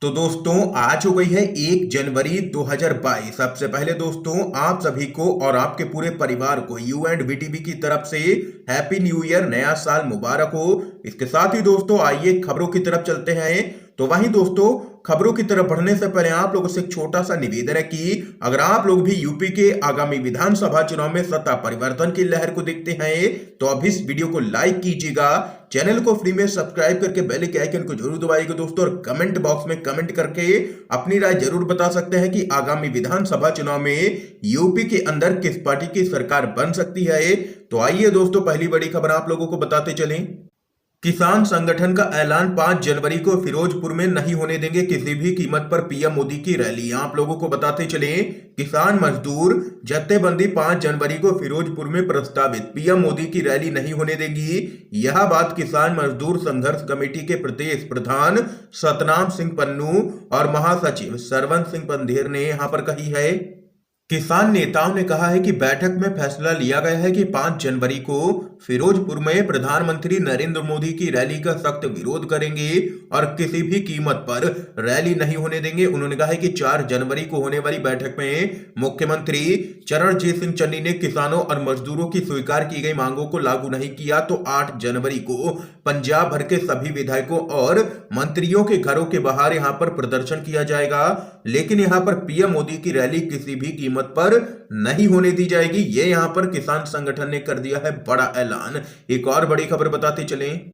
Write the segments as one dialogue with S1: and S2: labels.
S1: तो दोस्तों आज हो गई है 1 जनवरी 2022। सबसे पहले दोस्तों आप सभी को और आपके पूरे परिवार को यू एंड वीटीवी की तरफ से हैप्पी न्यू ईयर, नया साल मुबारक हो। इसके साथ ही दोस्तों आइए खबरों की तरफ चलते हैं। तो वहीं दोस्तों खबरों की तरफ बढ़ने से पहले आप लोगों से एक छोटा सा निवेदन है कि अगर आप लोग भी यूपी के आगामी विधानसभा चुनाव में सत्ता परिवर्तन की लहर को देखते हैं तो अब इस वीडियो को लाइक कीजिएगा, चैनल को फ्री में सब्सक्राइब करके बेल के आइकन को जरूर दबाइएगा दोस्तों, और कमेंट बॉक्स में कमेंट करके अपनी राय जरूर बता सकते हैं कि आगामी विधानसभा चुनाव में यूपी के अंदर किस पार्टी की सरकार बन सकती है। तो आइए दोस्तों पहली बड़ी खबर आप लोगों को बताते चलें। किसान संगठन का ऐलान, 5 जनवरी को फिरोजपुर में नहीं होने देंगे किसी भी कीमत पर पीएम मोदी की रैली। आप लोगों को बताते चले किसान मजदूर जत्थेबंदी 5 जनवरी को फिरोजपुर में प्रस्तावित पीएम मोदी की रैली नहीं होने देगी। यह बात किसान मजदूर संघर्ष कमेटी के प्रदेश प्रधान सतनाम सिंह पन्नू और महासचिव सरवन सिंह पंधेर ने यहां पर कही है। किसान नेताओं ने कहा है कि बैठक में फैसला लिया गया है कि 5 जनवरी को फिरोजपुर में प्रधानमंत्री नरेंद्र मोदी की रैली का सख्त विरोध करेंगे और किसी भी कीमत पर रैली नहीं होने देंगे। उन्होंने कहा है कि 4 जनवरी को होने वाली बैठक में मुख्यमंत्री चरणजीत सिंह चन्नी ने किसानों और मजदूरों की स्वीकार की गई मांगों को लागू नहीं किया, तो 8 जनवरी को पंजाब भर के सभी विधायकों और मंत्रियों के घरों के बाहर यहां पर प्रदर्शन किया जाएगा, लेकिन यहां पर पीएम मोदी की रैली किसी भी कीमत पर नहीं होने दी जाएगी। ये यहां पर किसान संगठन ने कर दिया है बड़ा ऐलान। एक और बड़ी खबर बताते चलें।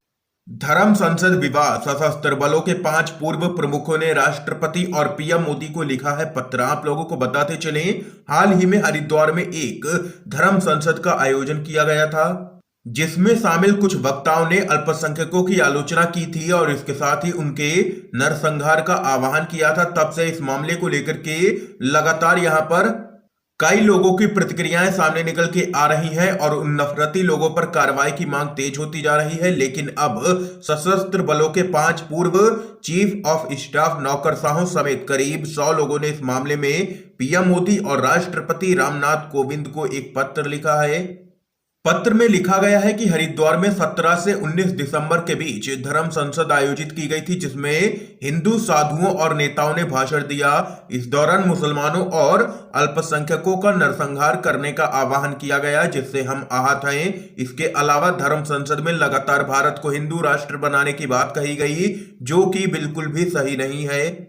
S1: धर्म संसद विवाद, सशस्त्र बलों के 5 पूर्व प्रमुखों ने राष्ट्रपति और पीएम मोदी को लिखा है पत्र। आप लोगों को बताते चलें हाल ही में हरिद्वार में एक धर्म संसद का आयोजन किया गया था, जिसमें शामिल कुछ वक्ताओं ने अल्पसंख्यकों की आलोचना की थी और इसके साथ ही उनके नरसंहार का आह्वान किया था। तब से इस मामले को लेकर के लगातार यहां पर कई लोगों की प्रतिक्रियाएं सामने निकल के आ रही हैं और उन नफरती लोगों पर कार्रवाई की मांग तेज होती जा रही है। लेकिन अब सशस्त्र बलों के 5 पूर्व चीफ ऑफ स्टाफ नौकरशाहों समेत करीब 100 लोगों ने इस मामले में पीएम मोदी और राष्ट्रपति रामनाथ कोविंद को एक पत्र लिखा है। पत्र में लिखा गया है कि हरिद्वार में 17 से 19 दिसंबर के बीच धर्म संसद आयोजित की गई थी, जिसमें हिंदू साधुओं और नेताओं ने भाषण दिया। इस दौरान मुसलमानों और अल्पसंख्यकों का नरसंहार करने का आह्वान किया गया, जिससे हम आहत हैं। इसके अलावा धर्म संसद में लगातार भारत को हिंदू राष्ट्र बनाने की बात कही गई, जो कि बिल्कुल भी सही नहीं है।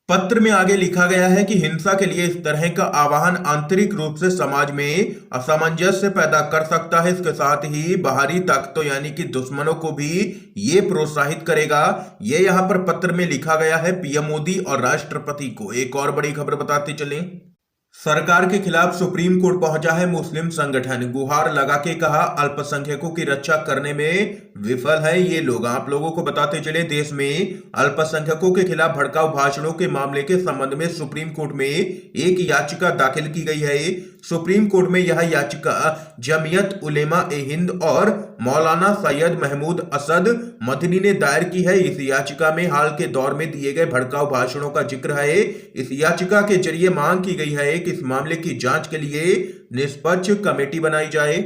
S1: पत्र में आगे लिखा गया है कि हिंसा के लिए इस तरह का आह्वान आंतरिक रूप से समाज में असमंजस्य पैदा कर सकता है। इसके साथ ही बाहरी ताकतों यानी कि दुश्मनों को भी ये प्रोत्साहित करेगा। ये यहाँ पर पत्र में लिखा गया है पीएम मोदी और राष्ट्रपति को। एक और बड़ी खबर बताते चलें। सरकार के खिलाफ सुप्रीम कोर्ट पहुंचा है मुस्लिम संगठन, गुहार लगा के कहा अल्पसंख्यकों की रक्षा करने में विफल है ये लोग। आप लोगों को बताते चले देश में अल्पसंख्यकों के खिलाफ भड़काऊ भाषणों के मामले के संबंध में सुप्रीम कोर्ट में एक याचिका दाखिल की गई है। सुप्रीम कोर्ट में यह याचिका जमीयत उलेमा ए हिंद और मौलाना सैयद महमूद असद मदनी ने दायर की है। इस याचिका में हाल के दौर में दिए गए भड़काऊ भाषणों का जिक्र है। इस याचिका के जरिए मांग की गई है कि इस मामले की जांच के लिए निष्पक्ष कमेटी बनाई जाए।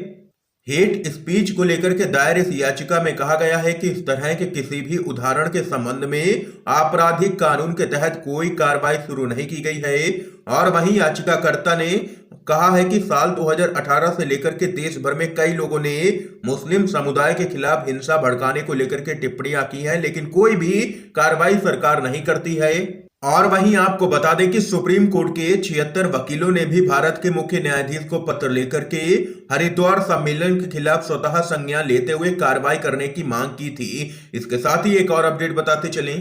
S1: हेट स्पीच को लेकर के दायर इस याचिका में कहा गया है कि इस तरह के किसी भी उदाहरण के संबंध में आपराधिक कानून के तहत कोई कार्रवाई शुरू नहीं की गई है। और वहीं याचिकाकर्ता ने कहा है कि साल 2018 से लेकर के देश भर में कई लोगों ने मुस्लिम समुदाय के खिलाफ हिंसा भड़काने को लेकर के टिप्पणियां की हैं, लेकिन कोई भी कार्रवाई सरकार नहीं करती है। और वहीं आपको बता दें कि सुप्रीम कोर्ट के 76 वकीलों ने भी भारत के मुख्य न्यायाधीश को पत्र लेकर के हरिद्वार सम्मेलन के खिलाफ स्वतः संज्ञान लेते हुए कार्रवाई करने की मांग की थी। इसके साथ ही एक और अपडेट बताते चलें।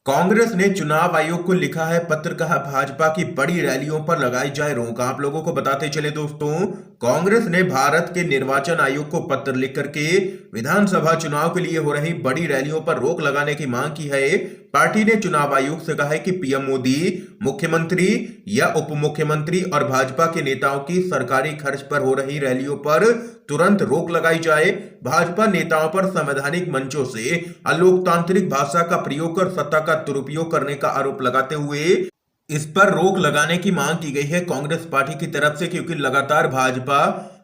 S1: कांग्रेस ने चुनाव आयोग को लिखा है पत्र, कहा भाजपा की बड़ी रैलियों पर लगाई जाए रोक। आप लोगों को बताते चले दोस्तों, कांग्रेस ने भारत के निर्वाचन आयोग को पत्र लिख करके विधानसभा चुनाव के लिए हो रही बड़ी रैलियों पर रोक लगाने की मांग की है। पार्टी ने चुनाव आयोग से कहा है कि पीएम मोदी, मुख्यमंत्री या उप मुख्यमंत्री और भाजपा के नेताओं की सरकारी खर्च पर हो रही रैलियों पर तुरंत रोक लगाई जाए। भाजपा नेताओं पर संवैधानिक मंचों से अलोकतांत्रिक भाषा का प्रयोग कर सत्ता का दुरुपयोग करने का आरोप लगाते हुए इस पर रोक लगाने की मांग की गई है कांग्रेस पार्टी की तरफ से, क्योंकि लगातार भाजपा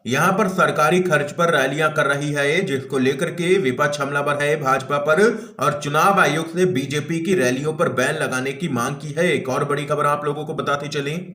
S1: यहाँ पर सरकारी खर्च पर रैलियां कर रही है, जिसको लेकर के विपक्ष हमलावर है भाजपा पर और चुनाव आयोग से बीजेपी की रैलियों पर बैन लगाने की मांग की है। एक और बड़ी खबर आप लोगों को बताते चलें,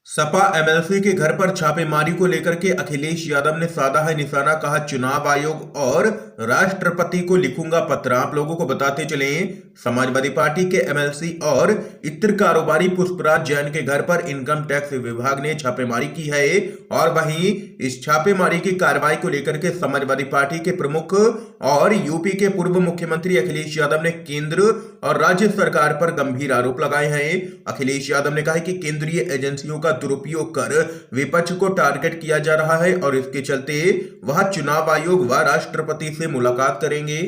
S1: सपा एमएलसी के घर पर छापेमारी को लेकर के अखिलेश यादव ने साधा है निशाना, कहा चुनाव आयोग और राष्ट्रपति को लिखूंगा पत्र। आप लोगों को बताते चलें, समाजवादी पार्टी के एमएलसी और इत्र कारोबारी पुष्पराज जैन के घर पर इनकम टैक्स विभाग ने छापेमारी की है और वहीं इस छापेमारी की कार्रवाई को लेकर के समाजवादी पार्टी के प्रमुख और यूपी के पूर्व मुख्यमंत्री अखिलेश यादव ने केंद्र और राज्य सरकार पर गंभीर आरोप लगाए हैं। अखिलेश यादव ने कहा कि केंद्रीय एजेंसियों का दुरुपयोग कर विपक्ष को टारगेट किया जा रहा है और इसके चलते वह चुनाव आयोग व राष्ट्रपति से मुलाकात करेंगे।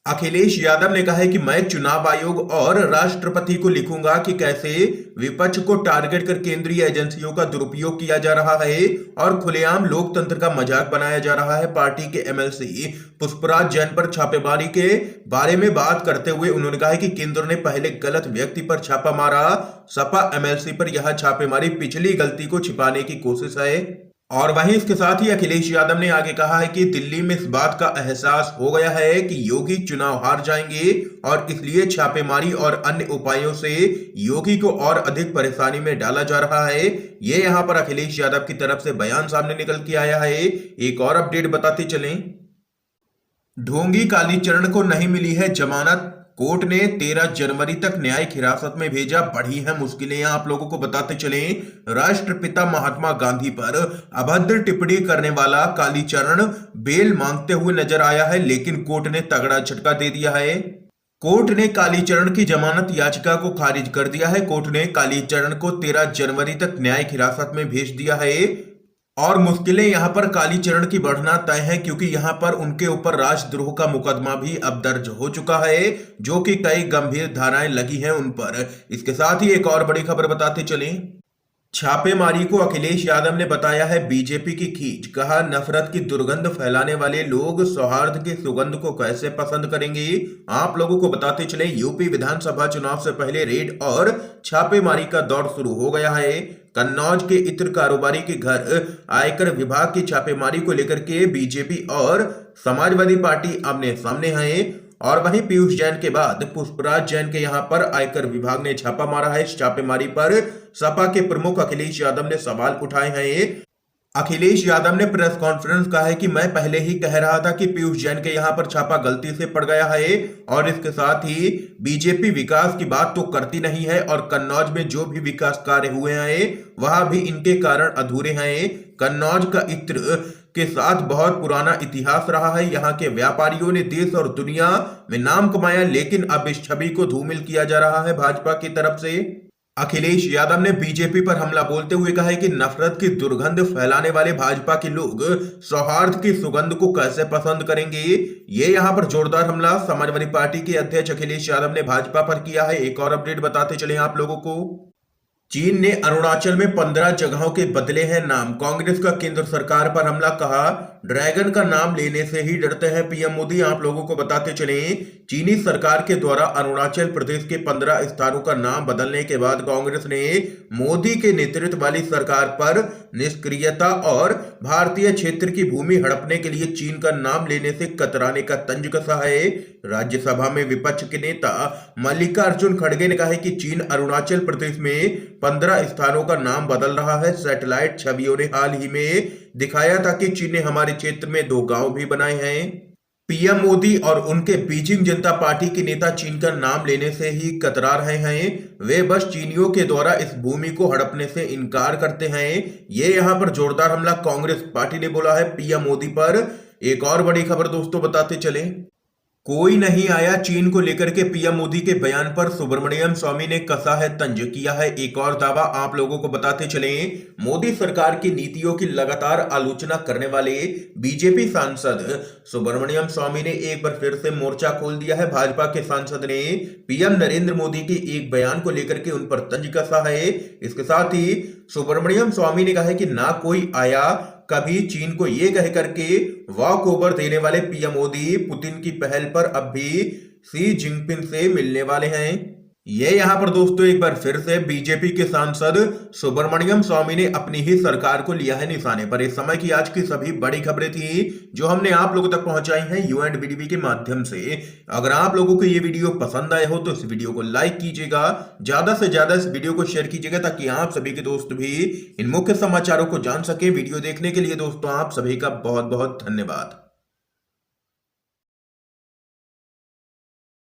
S1: अखिलेश यादव ने कहा है कि मैं चुनाव आयोग और राष्ट्रपति को लिखूंगा कि कैसे विपक्ष को टारगेट कर केंद्रीय एजेंसियों का दुरुपयोग किया जा रहा है और खुलेआम लोकतंत्र का मजाक बनाया जा रहा है। पार्टी के एमएलसी पुष्पराज जैन पर छापेमारी के बारे में बात करते हुए उन्होंने कहा कि केंद्र ने पहले गलत व्यक्ति पर छापा मारा, सपा एमएलसी पर यह छापेमारी पिछली गलती को छिपाने की कोशिश है। और वहीं इसके साथ ही अखिलेश यादव ने आगे कहा है कि दिल्ली में इस बात का एहसास हो गया है कि योगी चुनाव हार जाएंगे और इसलिए छापेमारी और अन्य उपायों से योगी को और अधिक परेशानी में डाला जा रहा है। ये यहां पर अखिलेश यादव की तरफ से बयान सामने निकल के आया है। एक और अपडेट बताते चलें, ढोंगी कालीचरण को नहीं मिली है जमानत, कोर्ट ने 13 जनवरी तक न्यायिक हिरासत में भेजा, बढ़ी है मुश्किलें। आप लोगों को बताते चलें, राष्ट्रपिता महात्मा गांधी पर अभद्र टिप्पणी करने वाला कालीचरण बेल मांगते हुए नजर आया है, लेकिन कोर्ट ने तगड़ा झटका दे दिया है। कोर्ट ने कालीचरण की जमानत याचिका को खारिज कर दिया है। कोर्ट ने कालीचरण को 13 जनवरी तक न्यायिक हिरासत में भेज दिया है और मुश्किलें यहां पर कालीचरण की बढ़ना तय है, क्योंकि यहां पर उनके ऊपर राजद्रोह का मुकदमा भी अब दर्ज हो चुका है, जो कि कई गंभीर धाराएं लगी हैं उन पर। इसके साथ ही एक और बड़ी खबर बताते चलें, छापेमारी को अखिलेश यादव ने बताया है बीजेपी की खींच, कहा नफरत की दुर्गंध फैलाने वाले लोग सौहार्द की सुगंध को कैसे पसंद करेंगे। आप लोगों को बताते चले, यूपी विधानसभा चुनाव से पहले रेड और छापेमारी का दौर शुरू हो गया है। कन्नौज के इत्र कारोबारी के घर आयकर विभाग की छापेमारी को लेकर के बीजेपी और समाजवादी पार्टी आमने सामने है और वहीं पीयूष जैन के बाद पुष्पराज जैन के यहां पर आयकर विभाग ने छापा मारा है। इस छापेमारी पर सपा के प्रमुख अखिलेश यादव ने सवाल उठाए हैं। अखिलेश यादव ने प्रेस कॉन्फ्रेंस कहा है कि मैं पहले ही कह रहा था कि पीयूष जैन के यहां पर छापा गलती से पड़ गया है और इसके साथ ही बीजेपी विकास की बात तो करती नहीं है और कन्नौज में जो भी विकास कार्य हुए हैं वह भी इनके कारण अधूरे हैं। कन्नौज का इत्र के साथ बहुत पुराना इतिहास रहा है। यहाँ के व्यापारियों ने देश और दुनिया में नाम कमाया, लेकिन अब इस छवि को धूमिल किया जा रहा है भाजपा की तरफ से। अखिलेश यादव ने बीजेपी पर हमला बोलते हुए कहा है कि नफरत की दुर्गंध फैलाने वाले भाजपा के लोग सौहार्द की सुगंध को कैसे पसंद करेंगे। ये यहां पर जोरदार हमला समाजवादी पार्टी के अध्यक्ष अखिलेश यादव ने भाजपा पर किया है। एक और अपडेट बताते चले आप लोगों को, चीन ने अरुणाचल में 15 जगहों के बदले हैं नाम, कांग्रेस का केंद्र सरकार पर हमला, कहा ड्रैगन का नाम लेने से ही डरते हैं पीएम मोदी। आप लोगों को बताते चले, चीनी सरकार के द्वारा अरुणाचल प्रदेश के 15 स्थानों का नाम बदलने के बाद कांग्रेस ने मोदी के नेतृत्व वाली सरकार पर निष्क्रियता और भारतीय क्षेत्र की भूमि हड़पने के लिए चीन का नाम लेने से कतराने का तंज कसा है। राज्यसभा में विपक्ष के नेता मल्लिकार्जुन खड़गे ने कहा है कि चीन अरुणाचल प्रदेश में 15 स्थानों का नाम बदल रहा है। सैटेलाइट छवियों ने हाल ही में दिखाया था कि चीन ने हमारे क्षेत्र में 2 गांव भी बनाए हैं। पीएम मोदी और उनके बीजिंग जनता पार्टी के नेता चीन का नाम लेने से ही कतरा रहे हैं। वे बस चीनियों के द्वारा इस भूमि को हड़पने से इनकार करते हैं। ये यहां पर जोरदार हमला कांग्रेस पार्टी ने बोला है पीएम मोदी पर। एक और बड़ी खबर दोस्तों बताते चले, कोई नहीं आया चीन को लेकर के पीएम मोदी के बयान पर सुब्रमण्यम स्वामी ने कसा है तंज, किया है एक और दावा। आप लोगों को बताते चले, मोदी सरकार की नीतियों की लगातार आलोचना करने वाले बीजेपी सांसद सुब्रमण्यम स्वामी ने एक बार फिर से मोर्चा खोल दिया है। भाजपा के सांसद ने पीएम नरेंद्र मोदी के एक बयान को लेकर के उन पर तंज कसा है। इसके साथ ही सुब्रमण्यम स्वामी ने कहा है कि ना कोई आया कभी चीन को ये कह करके वॉक ओवर देने वाले पीएम मोदी पुतिन की पहल पर अब भी शी जिनपिंग से मिलने वाले हैं। ये यहाँ पर दोस्तों एक बार फिर से बीजेपी के सांसद सुब्रमण्यम स्वामी ने अपनी ही सरकार को लिया है निशाने पर। इस समय की आज की सभी बड़ी खबरें थी जो हमने आप लोगों तक पहुंचाई हैं यू एंड बीडीबी के माध्यम से। अगर आप लोगों को ये वीडियो पसंद आए हो तो इस वीडियो को लाइक कीजिएगा, ज्यादा से ज्यादा इस वीडियो को शेयर कीजिएगा ताकि आप सभी के दोस्त भी इन मुख्य समाचारों को जान सके। वीडियो देखने के लिए दोस्तों आप सभी का बहुत बहुत धन्यवाद।